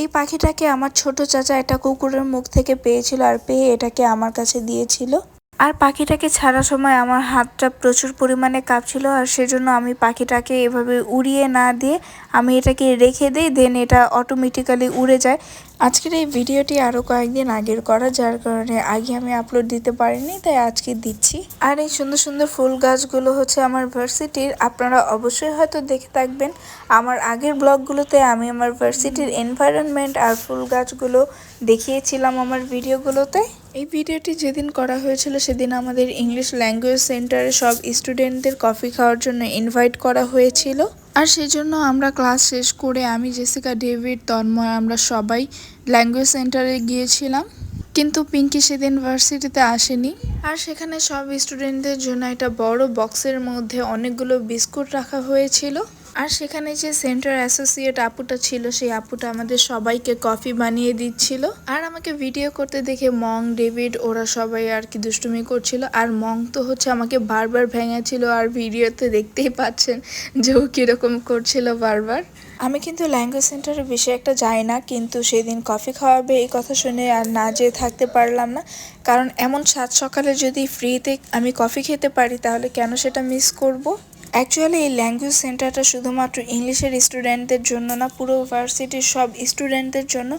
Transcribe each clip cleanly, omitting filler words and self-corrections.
এই পাখিটাকে আমার ছোট চাচা একটা কুকুরের মুখ থেকে পেয়েছিল আর পেয়ে এটাকে আমার কাছে দিয়েছিল। আর পাখিটাকে ছাড়ার সময় আমার হাতটা প্রচুর পরিমাণে কাঁপছিল, আর সেজন্য আমি পাখিটাকে এভাবে উড়িয়ে না দিয়ে আমি এটাকে রেখে দিই, দেন এটা অটোমেটিক্যালি উড়ে যায়। আজকের এই ভিডিওটি আরও কয়েকদিন আগের করা, যার কারণে আগে আমি আপলোড দিতে পারিনি, তাই আজকে দিচ্ছি। আর এই সুন্দর সুন্দর ফুল গাছগুলো হচ্ছে আমার ভার্সিটির, আপনারা অবশ্যই হয়তো দেখে থাকবেন আমার আগের ব্লগগুলোতে আমি আমার ভার্সিটির এনভায়রনমেন্ট আর ফুল গাছগুলো দেখিয়েছিলাম আমার ভিডিওগুলোতে। এই ভিডিওটি যেদিন করা হয়েছিল সেদিন আমাদের ইংলিশ ল্যাঙ্গুয়েজ সেন্টারে সব স্টুডেন্টদের কফি খাওয়ার জন্য ইনভাইট করা হয়েছিল, আর সেজন্য আমরা ক্লাস শেষ করে আমি, জেসিকা, ডেভিড, তন্ময় আমরা সবাই ল্যাঙ্গুয়েজ সেন্টারে গিয়েছিলাম। কিন্তু পিঙ্কি সেদিন ভার্সিটিতে আসেনি। আর সেখানে সব স্টুডেন্টদের জন্য একটা বড় বক্সের মধ্যে অনেকগুলো বিস্কুট রাখা হয়েছিল। আর সেখানে যে সেন্টার অ্যাসোসিয়েট আপুটা ছিল, সেই আপুটা আমাদের সবাইকে কফি বানিয়ে দিচ্ছিল। আর আমাকে ভিডিও করতে দেখে মং, ডেভিড ওরা সবাই আর কি দুষ্টুমি করছিল। আর মং তো হচ্ছে আমাকে বারবার ভেঙেছিল, আর ভিডিওতে দেখতেই পাচ্ছেন যে ও কীরকম করছিল বারবার। আমি কিন্তু ল্যাঙ্গুয়েজ সেন্টারে বেশি একটা যাই না, কিন্তু সেদিন কফি খাওয়াবে এই কথা শুনে আর না যেয়ে থাকতে পারলাম না, কারণ এমন সাত সকালে যদি ফ্রিতে আমি কফি খেতে পারি তাহলে কেন সেটা মিস করব। অ্যাকচুয়ালি এই ল্যাঙ্গুয়েজ সেন্টারটা শুধুমাত্র ইংলিশের স্টুডেন্টদের জন্য না, পুরো ভার্সিটির সব স্টুডেন্টদের জন্য।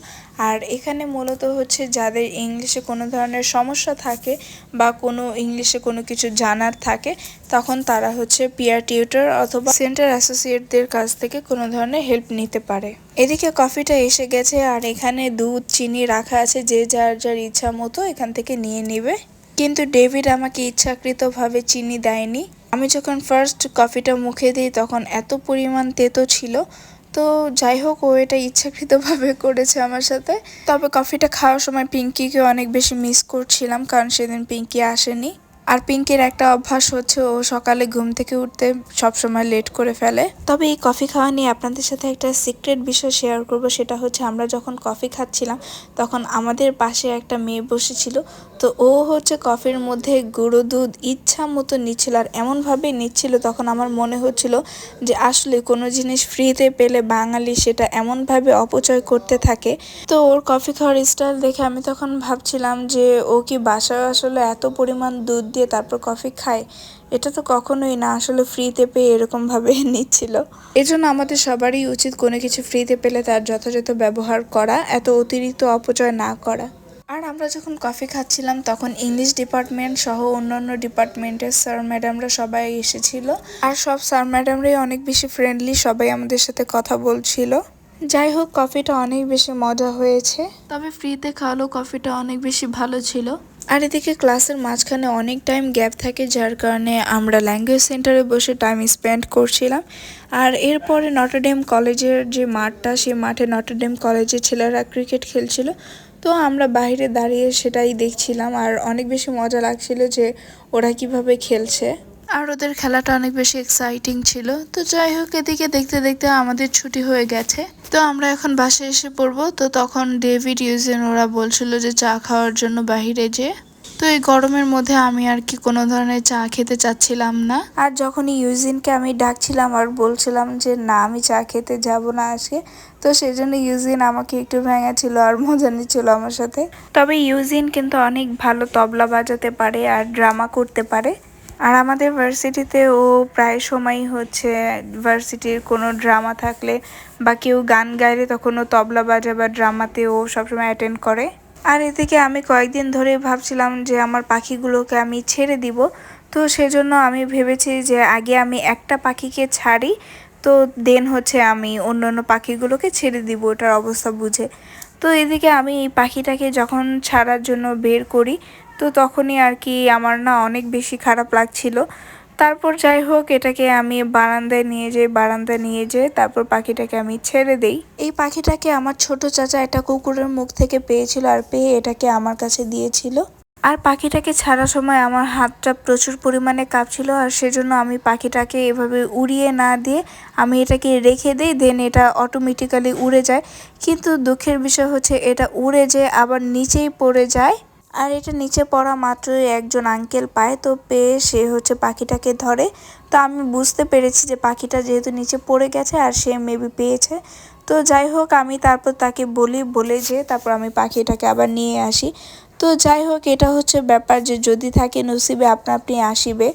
আর এখানে মূলত হচ্ছে যাদের ইংলিশে কোনো ধরনের সমস্যা থাকে বা কোনো ইংলিশে কোনো কিছু জানার থাকে, তখন তারা হচ্ছে পিয়ার টিউটর অথবা সেন্টার অ্যাসোসিয়েটদের কাছ থেকে কোনো ধরনের হেল্প নিতে পারে। এদিকে কফিটা এসে গেছে, আর এখানে দুধ, চিনি রাখা আছে, যে যার যার ইচ্ছা মতো এখান থেকে নিয়ে নিবে। কিন্তু ডেভিড আমাকে ইচ্ছাকৃতভাবে চিনি দেয়নি। আমি যখন ফার্স্ট কফিটা মুখে দিই তখন এত পরিমাণ তেতো ছিল, তো যাই হোক ও এটা ইচ্ছাকৃতভাবে করেছে আমার সাথে। তবে কফিটা খাওয়ার সময় পিঙ্কিকে অনেক বেশি মিস করছিলাম, কারণ সেদিন পিঙ্কি আসেনি। আর পিঙ্কির একটা অভ্যাস হচ্ছে ও সকালে ঘুম থেকে উঠতে সবসময় লেট করে ফেলে। তবে এই কফি খাওয়া নিয়ে আপনাদের সাথে একটা সিক্রেট বিষয় শেয়ার করব, সেটা হচ্ছে আমরা যখন কফি খাচ্ছিলাম তখন আমাদের পাশে একটা মেয়ে বসেছিল, তো ও হচ্ছে কফির মধ্যে গুঁড়ো দুধ ইচ্ছা মতো নিচ্ছিল, আর এমনভাবে নিচ্ছিল তখন আমার মনে হচ্ছিল যে আসলে কোনো জিনিস ফ্রিতে পেলে বাঙালি সেটা এমনভাবে অপচয় করতে থাকে। তো ওর কফি খাওয়ার স্টাইল দেখে আমি তখন ভাবছিলাম যে ও কি বাসায় আসলে এত পরিমাণ দুধ দিয়ে তারপর কফি খায়? এটা তো কখনোই না, আসলে ফ্রিতে পেয়ে এরকমভাবে নিচ্ছিল। এজন্য আমাদের সবারই উচিত কোনো কিছু ফ্রিতে পেলে তার যথাযথ ব্যবহার করা, এত অতিরিক্ত অপচয় না করা। আর আমরা যখন কফি খাচ্ছিলাম তখন ইংলিশ ডিপার্টমেন্ট সহ অন্যান্য ডিপার্টমেন্টের স্যার ম্যাডামরা সবাই এসেছিল, আর সব স্যার ম্যাডামরাই অনেক বেশি ফ্রেন্ডলি, সবাই আমাদের সাথে কথা বলছিল। যাই হোক কফিটা অনেক বেশি মজা হয়েছে, তবে ফ্রিতে খাওয়ালেও কফিটা অনেক বেশি ভালো ছিল। আর এদিকে ক্লাসের মাঝখানে অনেক টাইম গ্যাপ থাকে, যার কারণে আমরা ল্যাঙ্গুয়েজ সেন্টারে বসে টাইম স্পেন্ড করছিলাম। আর এরপরে নটরডেম কলেজের যে মাঠটা, সেই মাঠে নটরডেম কলেজের ছেলেরা ক্রিকেট খেলছিল, তো আমরা বাইরে দাঁড়িয়ে সেটাই দেখছিলাম, আর অনেক বেশি মজা লাগছিল যে ওরা কিভাবে খেলছে, আর ওদের খেলাটা অনেক বেশি এক্সাইটিং ছিল। তো যাই হোক এদিকে দেখতে দেখতে আমাদের ছুটি হয়ে গেছে, তো আমরা এখন বাসায় এসে পড়বো। তো তখন ডেভিড, ইউজেন ওরা বলছিল যে চা খাওয়ার জন্য বাহিরে যে, তো এই গরমের মধ্যে আমি আর কি কোনো ধরনের চা খেতে চাচ্ছিলাম না। আর যখনই ইউজিনকে আমি ডাকছিলাম আর বলছিলাম যে না আমি চা খেতে যাব না আজকে, তো সেজন্য ইউজিন আমাকে একটু ভেঙেছিল আর মজা নিচ্ছিল আমার সাথে। তবে ইউজিন কিন্তু অনেক ভালো তবলা বাজাতে পারে আর ড্রামা করতে পারে। আর আমাদের ভার্সিটিতে ও প্রায় সময়ই হচ্ছে ভার্সিটির কোনো ড্রামা থাকলে বা কেউ গান গাইলে তখন ও তবলা বাজা বা ড্রামাতে ও সবসময় অ্যাটেন্ড করে। আর এদিকে আমি কয়েকদিন ধরে ভাবছিলাম যে আমার পাখিগুলোকে আমি ছেড়ে দিব, তো সেজন্য আমি ভেবেছি যে আগে আমি একটা পাখিকে ছাড়ি, তো দেন হচ্ছে আমি অন্য পাখিগুলোকে ছেড়ে দিব ওটার অবস্থা বুঝে। তো এদিকে আমি এই পাখিটাকে যখন ছাড়ার জন্য বের করি, তো তখনই আর কি আমার না অনেক বেশি খারাপ লাগছিল। তারপর যাই হোক এটাকে আমি বারান্দায় নিয়ে যেয়ে তারপর পাখিটাকে আমি ছেড়ে দেই। এই পাখিটাকে আমার ছোট চাচা একটা কুকুরের মুখ থেকে পেয়েছিল, আর পেয়ে এটাকে আমার কাছে দিয়েছিল। আর পাখিটাকে ছাড়ার সময় আমার হাতটা প্রচুর পরিমাণে কাঁপছিল, আর সেজন্য আমি পাখিটাকে এভাবে উড়িয়ে না দিয়ে আমি এটাকে রেখে দিই, দেন এটা অটোমেটিক্যালি উড়ে যায়। কিন্তু দুঃখের বিষয় হচ্ছে এটা উড়ে যেয়ে আবার নিচেই পড়ে যায়। আর এটা নিচে পড়া মাত্রই একজন আঙ্কেল পায়, তো পেয়ে সে হচ্ছে পাখিটাকে ধরে। তো আমি বুঝতে পেরেছি যে পাখিটা যেহেতু নিচে পড়ে গেছে আর সে মেবি পেয়েছে, তো যাই হোক আমি তারপর তাকে বলে যে তারপর আমি পাখিটাকে আবার নিয়ে আসি। তো যাই হোক এটা হচ্ছে ব্যাপার যে যদি থাকে নসিবে আপনা আপনি আসিবে।